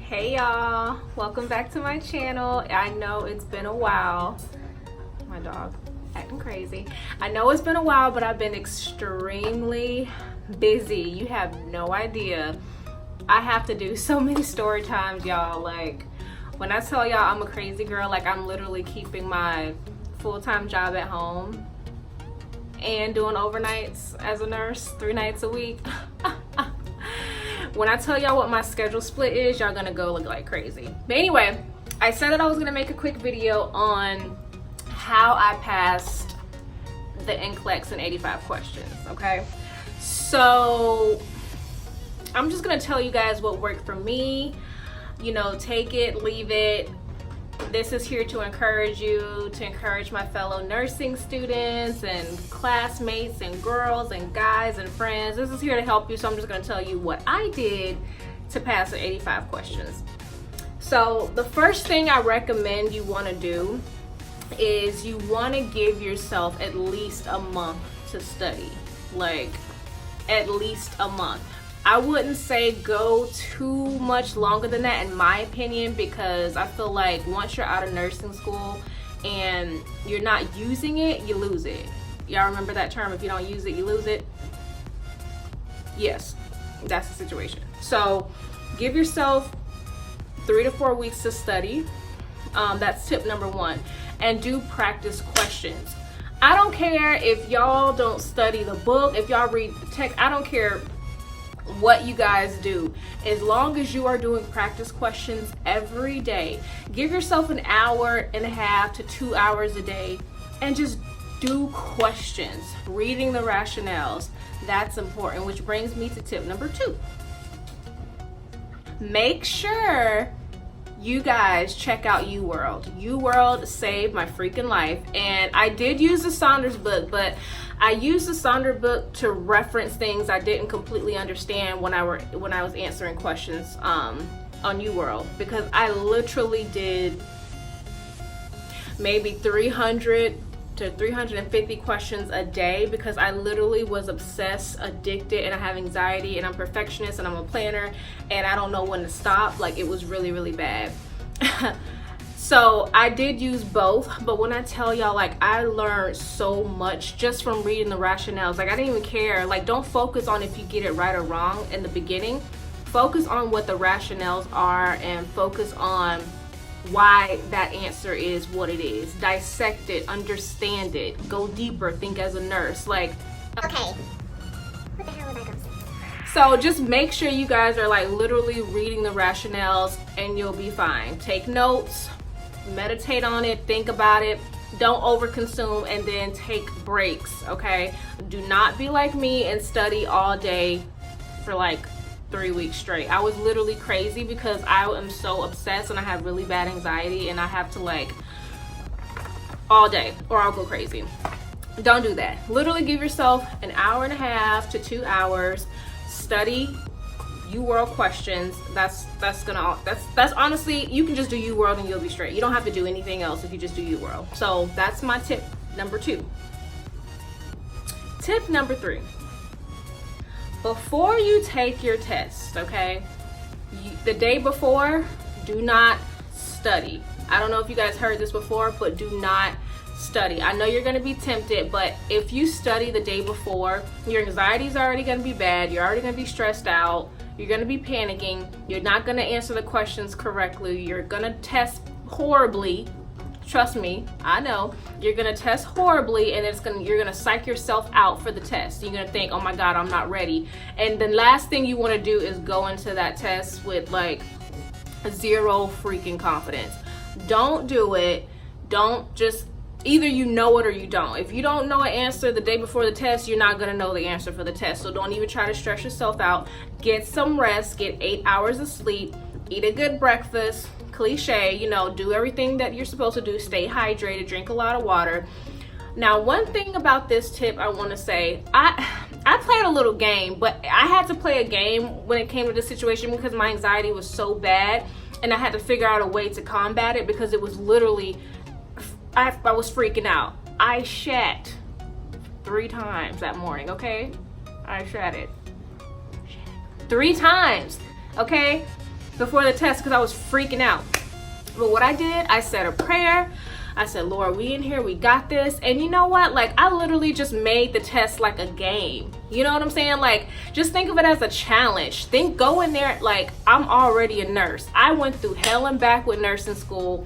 Hey y'all, welcome back to my channel. I know it's been a while. My dog acting crazy. I know it's been a while, but I've been extremely busy. You have no idea. I have to do so many story times, y'all. Like, when I tell y'all I'm a crazy girl, like I'm literally keeping my full-time job at home and doing overnights as a nurse 3 nights a week. When I tell y'all what my schedule split is, y'all gonna go look like crazy. But anyway, I said that I was gonna make a quick video on how I passed the NCLEX in 85 questions, okay? So I'm just gonna tell you guys what worked for me. You know, take it, leave it. This is here to encourage you, to encourage my fellow nursing students and classmates and girls and guys and friends. This is here to help you, so I'm just going to tell you what I did to pass the 85 questions. So the first thing I recommend you want to do is you want to give yourself at least a month to study. Like, at least a month. I wouldn't say go too much longer than that in my opinion, because I feel like once you're out of nursing school and you're not using it, you lose it. Y'all remember that term, if you don't use it, you lose it? Yes, that's the situation. So give yourself 3 to 4 weeks to study. That's tip number 1. And do practice questions. I don't care if y'all don't study the book, if y'all read the text, I don't care what you guys do, as long as you are doing practice questions every day. Give yourself an hour and a half to 2 hours a day and just do questions, reading the rationales. That's important, which brings me to tip number 2. Make sure you guys check out UWorld. UWorld saved my freaking life, and I did use the Saunders book, but I used the Saunders book to reference things I didn't completely understand when I was answering questions on UWorld, because I literally did maybe 300 to 350 questions a day, because I literally was obsessed, addicted, and I have anxiety, and I'm a perfectionist, and I'm a planner, and I don't know when to stop. Like, it was really, really bad. So I did use both, but when I tell y'all, like, I learned so much just from reading the rationales. Like, I didn't even care. Like, don't focus on if you get it right or wrong in the beginning. Focus on what the rationales are and focus on why that answer is what it is. Dissect it, understand it, go deeper, think as a nurse. Like, okay, what the hell was I gonna say? So just make sure you guys are like literally reading the rationales and you'll be fine. Take notes, meditate on it, think about it. Don't overconsume, and then take breaks, okay? Do not be like me and study all day for like 3 weeks straight. I was literally crazy because I am so obsessed and I have really bad anxiety, and I have to like all day or I'll go crazy. Don't do that. Literally give yourself an hour and a half to 2 hours. Study UWorld questions. That's honestly, you can just do UWorld and you'll be straight. You don't have to do anything else if you just do UWorld. So that's my tip number 2. Tip number 3. Before you take your test, okay, the day before, do not study. I don't know if you guys heard this before, but do not study. I know you're going to be tempted, but if you study the day before, your anxiety is already going to be bad. You're already going to be stressed out. You're going to be panicking. You're not going to answer the questions correctly. You're going to test horribly. Trust me, I know. You're gonna test horribly, and you're gonna psych yourself out for the test. You're gonna think, oh my God, I'm not ready. And the last thing you wanna do is go into that test with like 0 freaking confidence. Don't do it. Don't just, either you know it or you don't. If you don't know an answer the day before the test, you're not gonna know the answer for the test. So don't even try to stress yourself out. Get some rest, get 8 hours of sleep, eat a good breakfast. Cliche, you know, do everything that you're supposed to do, stay hydrated, drink a lot of water. Now, one thing about this tip I want to say, I played a little game, but I had to play a game when it came to this situation because my anxiety was so bad, and I had to figure out a way to combat it because it was literally, I was freaking out. I shat 3 times that morning, okay? I shat it 3 times, okay? before the test because I was freaking out. But what I did, I said a prayer. I said, Lord, we in here, we got this. And you know what? Like, I literally just made the test like a game. You know what I'm saying? Like, just think of it as a challenge. Go in there like I'm already a nurse. I went through hell and back with nursing school,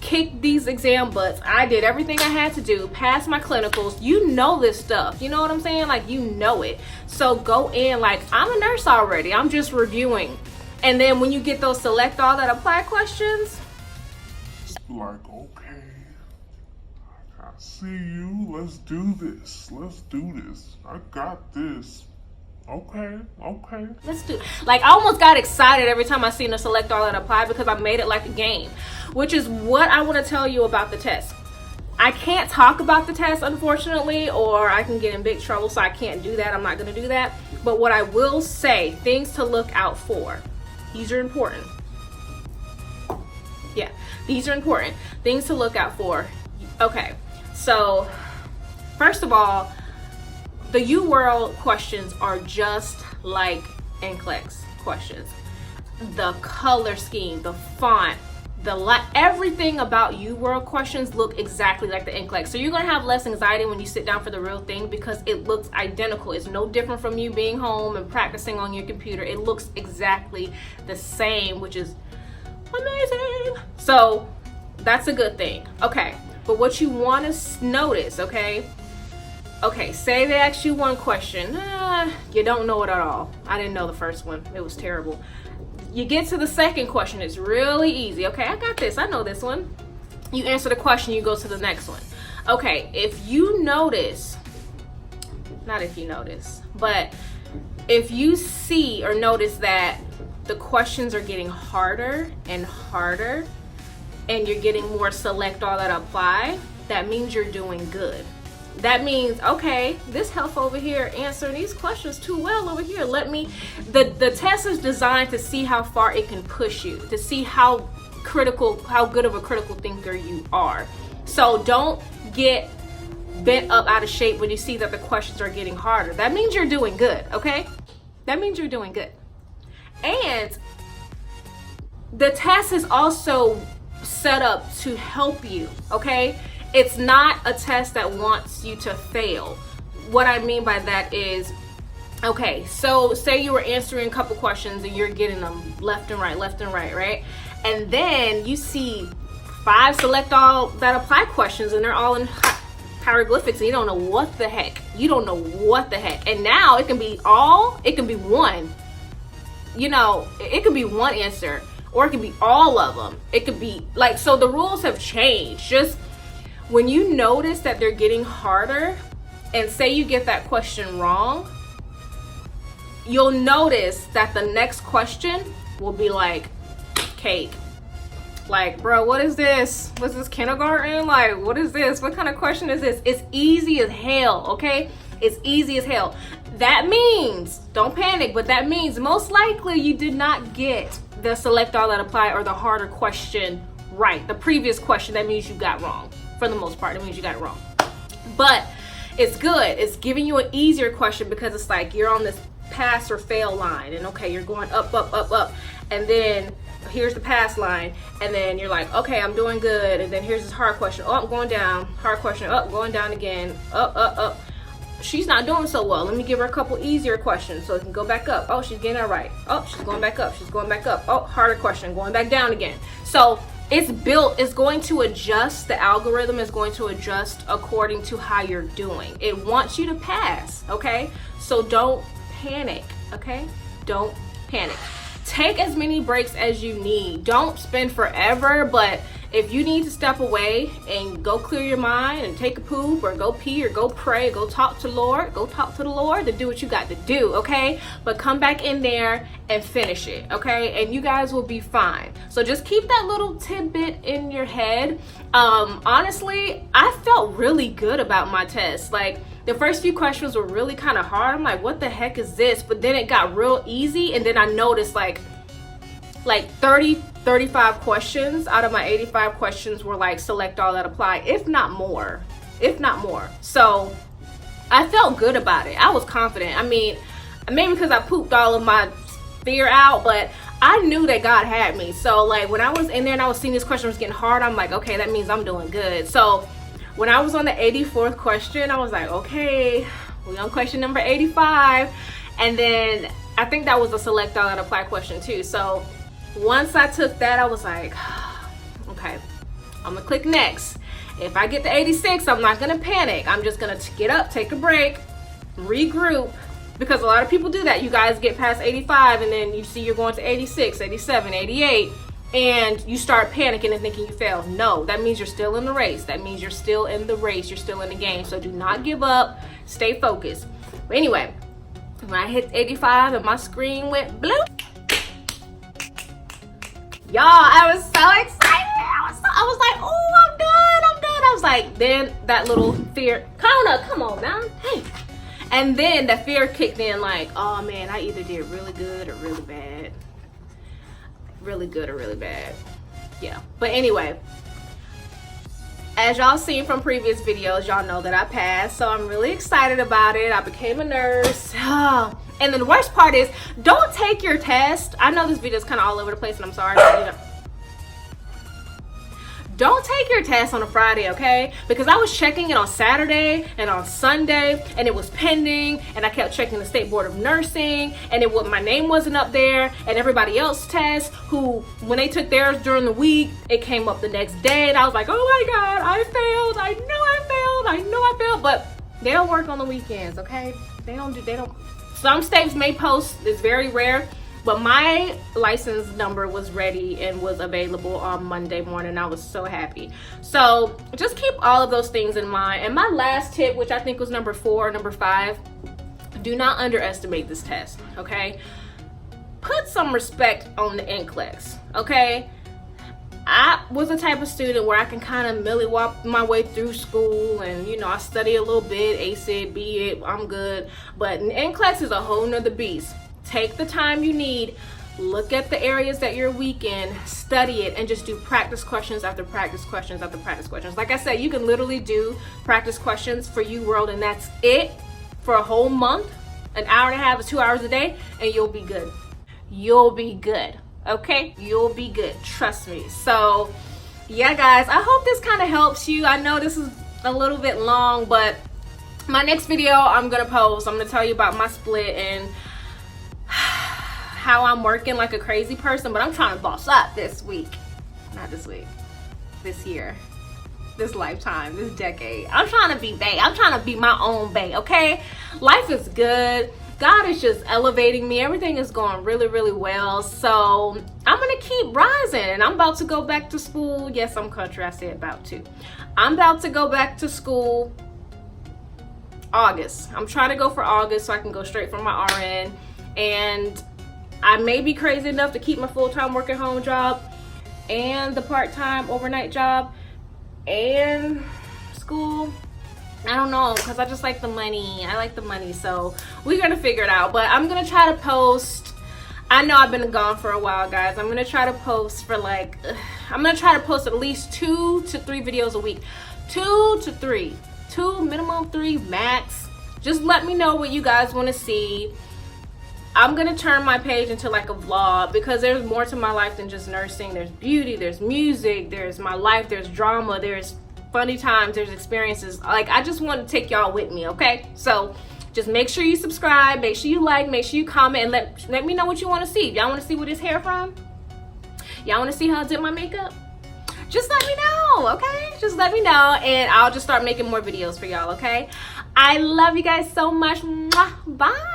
kicked these exam butts. I did everything I had to do, passed my clinicals. You know this stuff. You know what I'm saying? Like, you know it. So go in like, I'm a nurse already. I'm just reviewing. And then when you get those select all that apply questions, like, okay, I see you, let's do this, I got this, okay. let's do. Like, I almost got excited every time I seen a select all that apply because I made it like a game, which is what I want to tell you about the test. I can't talk about the test, unfortunately, or I can get in big trouble, so I can't do that. I'm not going to do that. But what I will say, things to look out for. These are important. Yeah, these are important. Things to look out for. Okay, so first of all, the UWorld questions are just like NCLEX questions. The color scheme, the font, everything about UWorld questions look exactly like the NCLEX. So you're gonna have less anxiety when you sit down for the real thing because it looks identical. It's no different from you being home and practicing on your computer. It looks exactly the same, which is amazing. So that's a good thing. Okay, but what you want to notice, okay, say they ask you one question, you don't know it at all. I didn't know the first one, it was terrible. You get to the second question, it's really easy. Okay, I got this, I know this one. You answer the question, you go to the next one. Okay, if you notice, not if you notice, but if you see or notice that the questions are getting harder and harder and you're getting more select all that apply, that means you're doing good. That means, okay, this health over here answering these questions too well over here. The test is designed to see how far it can push you, to see how good of a critical thinker you are. So don't get bent up out of shape when you see that the questions are getting harder. That means you're doing good, okay? That means you're doing good. And the test is also set up to help you, okay? It's not a test that wants you to fail. What I mean by that is, okay, so say you were answering a couple questions and you're getting them left and right, right? And then you see 5 select all that apply questions and they're all in hieroglyphics and you don't know what the heck. And now it can be one. You know, it could be one answer or it could be all of them. It could be like, so the rules have changed. Just when you notice that they're getting harder and say you get that question wrong, you'll notice that the next question will be like cake. Like, bro, what is this? What's this, kindergarten? Like, what is this? What kind of question is this? It's easy as hell, okay? It's easy as hell. That means, don't panic, but that means most likely you did not get the select all that apply or the harder question right. The previous question, that means you got wrong. For the most part, it means you got it wrong. But it's good. It's giving you an easier question because it's like you're on this pass or fail line. And okay, you're going up. And then here's the pass line. And then you're like, okay, I'm doing good. And then here's this hard question. Oh, I'm going down. Hard question. Up, going down again. Up. She's not doing so well. Let me give her a couple easier questions so it can go back up. Oh, she's getting that right. Oh, she's going back up. Oh, harder question, going back down again. So it's going to adjust. The algorithm is going to adjust according to how you're doing. It wants you to pass, okay? So don't panic, okay? Don't panic. Take as many breaks as you need. Don't spend forever, but if you need to step away and go clear your mind and take a poop or go pee or go pray, go talk to the Lord, to do what you got to do, okay? But come back in there and finish it, okay? And you guys will be fine. So just keep that little tidbit in your head. Honestly, I felt really good about my test. Like, the first few questions were really kind of hard. I'm like, what the heck is this? But then it got real easy, and then I noticed like 35 questions out of my 85 questions were like select all that apply, if not more. So I felt good about it. I was confident. I mean, maybe because I pooped all of my fear out, but I knew that God had me. So like when I was in there and I was seeing this question was getting hard, I'm like, okay, that means I'm doing good. So when I was on the 84th question, I was like, okay, we on question number 85. And then I think that was a select all and apply question too. So once I took that, I was like, okay, I'm gonna click next. If I get to 86, I'm not gonna panic. I'm just gonna get up, take a break, regroup, because a lot of people do that. You guys get past 85 and then you see you're going to 86, 87, 88, and you start panicking and thinking you failed. No, that means you're still in the race. That means you're still in the race. You're still in the game. So do not give up. Stay focused. But anyway, when I hit 85 and my screen went blue, y'all, I was so excited. I was like, oh, I'm good. I was like, then that little fear, Kona, come on now. Hey. And then the fear kicked in like, oh man, I either did really good or really bad. Really good or really bad. Yeah. But anyway, as y'all seen from previous videos, y'all know that I passed. So I'm really excited about it. I became a nurse. And then the worst part is, don't take your test. I know this video is kind of all over the place and I'm sorry. Don't take your test on a Friday, okay? Because I was checking it on Saturday and on Sunday and it was pending, and I kept checking the State Board of Nursing and my name wasn't up there, and everybody else's tests who, when they took theirs during the week, it came up the next day and I was like, oh my God, I failed. I know I failed, but they don't work on the weekends, okay? They don't. Some states may post, it's very rare, but my license number was ready and was available on Monday morning. I was so happy. So just keep all of those things in mind. And my last tip, which I think was number 4 or number 5, do not underestimate this test, okay? Put some respect on the NCLEX, okay? I was the type of student where I can kind of millywop my way through school and, you know, I study a little bit, ace it, be it, I'm good. But NCLEX is a whole nother beast. Take the time you need, look at the areas that you're weak in, study it, and just do practice questions after practice questions after practice questions. Like I said, you can literally do practice questions for UWorld, and that's it for a whole month, an hour and a half to 2 hours a day, and you'll be good. You'll be good, okay? You'll be good, trust me. So, yeah, guys, I hope this kind of helps you. I know this is a little bit long, but my next video I'm gonna post, I'm gonna tell you about my split and how I'm working like a crazy person, but I'm trying to boss up this week. Not this week. This year. This lifetime. This decade. I'm trying to be bae. I'm trying to be my own bae, okay? Life is good. God is just elevating me. Everything is going really, really well. So I'm going to keep rising. And I'm about to go back to school. Yes, I'm country. I said about to. I'm about to go back to school August. I'm trying to go for August so I can go straight from my RN. And I may be crazy enough to keep my full-time work at home job and the part-time overnight job and school. I don't know, because I just like the money. I like the money, so we're gonna figure it out. But I'm gonna try to post. I know I've been gone for a while, guys. I'm gonna try to post for like, I'm gonna try to post at least 2 to 3 videos a week. 2 to 3. 2, minimum 3, max. Just let me know what you guys want to see. I'm gonna turn my page into like a vlog because there's more to my life than just nursing. There's beauty, there's music, there's my life, there's drama, there's funny times, there's experiences. Like, I just want to take y'all with me, okay? So just make sure you subscribe, make sure you like, make sure you comment, and let me know what you want to see. Y'all want to see where this hair from? Y'all want to see how I did my makeup? Just let me know, okay? Just let me know, and I'll just start making more videos for y'all, okay? I love you guys so much. Mwah. Bye.